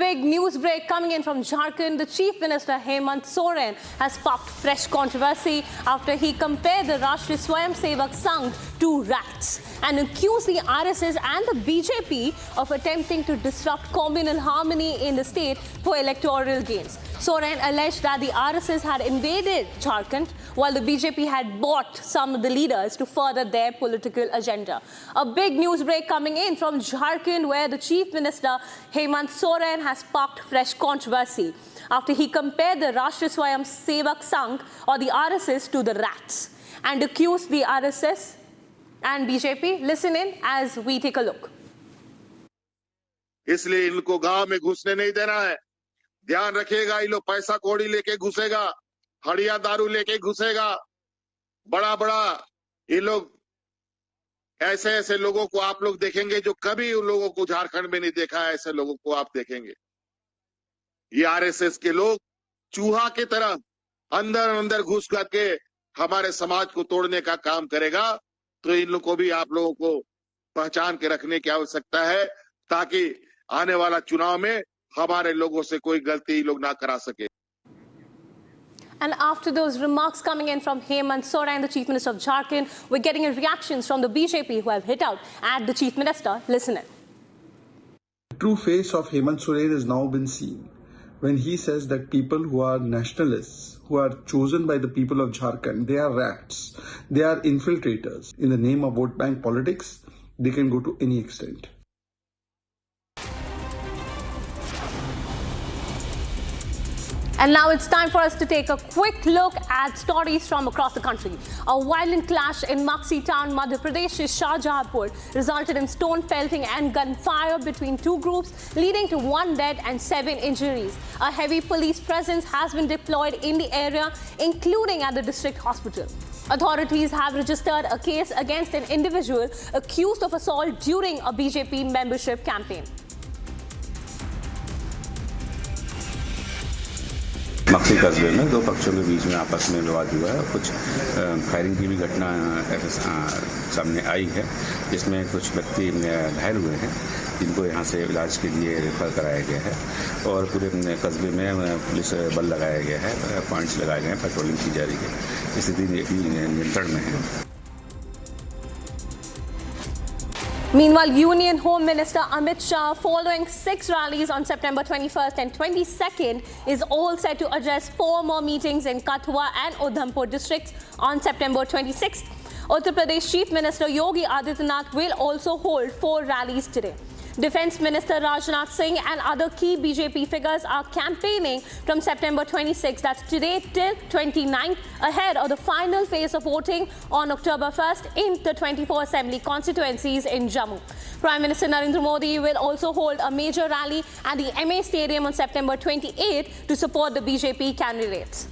big news break coming in from Jharkhand. The Chief Minister Hemant Soren has sparked fresh controversy after he compared the Rashtriya Swayamsevak Sangh to rats and accused the RSS and the BJP of attempting to disrupt communal harmony in the state for electoral gains. Soren alleged that the RSS had invaded Jharkhand while the BJP had bought some of the leaders to further their political agenda. A big news break coming in from Jharkhand, where the Chief Minister Hemant Soren has sparked fresh controversy after he compared the Rashtriya Swayamsevak Sangh or the RSS to the rats and accused the RSS and BJP. Listen in as we take a look. इसलिए इनको गांव में घुसने नहीं देना है। ध्यान रखिएगा, ये लोग पैसा कौड़ी लेके घुसेगा, हड़िया दारू लेके घुसेगा, बड़ा बड़ा ये लोग ऐसे ऐसे लोगों को आप लोग देखेंगे जो कभी उन लोगों को झारखंड में नहीं देखा है। ऐसे लोगों को आप देखेंगे। ये आरएसएस के लोग चूहा की तरह अंदर अंदर घुस करके हमारे समाज को तोड़ने का काम करेगा, तो इन लोगों को भी आप लोगों को पहचान के रखने की आवश्यकता है, ताकि आने वाला चुनाव में हमारे लोगों से कोई गलती लोग ना करा सके। And after those remarks coming in from Hemant Soren, the Chief Minister of Jharkhand, we're getting reactions from the BJP who have hit out at the Chief Minister. Listen in. The true face of Hemant Soren has now been seen when he says that people who are nationalists, who are chosen by the people of Jharkhand, they are rats, they are infiltrators. In the name of vote bank politics, they can go to any extent. And now it's time for us to take a quick look at stories from across the country. A violent clash in Maxi town, Madhya Pradesh's Shahjahanpur resulted in stone pelting and gunfire between two groups, leading to 1 dead and 7 injuries. A heavy police presence has been deployed in the area, including at the district hospital. Authorities have registered a case against an individual accused of assault during a BJP membership campaign. Maksi कस्बे में दो पक्षों के बीच में आपस में विवाद हुआ है। कुछ फायरिंग की भी घटना सामने आई है, जिसमें कुछ व्यक्ति घायल हुए हैं, जिनको यहां से इलाज के लिए रेफर कराया गया है और पूरे कस्बे में पुलिस बल लगाया गया है, पॉइंट्स लगाए गए हैं, पेट्रोलिंग की जा रही है। स्थिति नियंत्रण में है। Meanwhile, Union Home Minister Amit Shah, following 6 rallies on September 21st and 22nd, is all set to address 4 more meetings in Kathua and Udhampur districts on September 26th. Uttar Pradesh Chief Minister Yogi Adityanath will also hold 4 rallies today. Defence Minister Rajnath Singh and other key BJP figures are campaigning from September 26th, that's today, till 29th, ahead of the final phase of voting on October 1st in the 24 assembly constituencies in Jammu. Prime Minister Narendra Modi will also hold a major rally at the MA Stadium on September 28th to support the BJP candidates.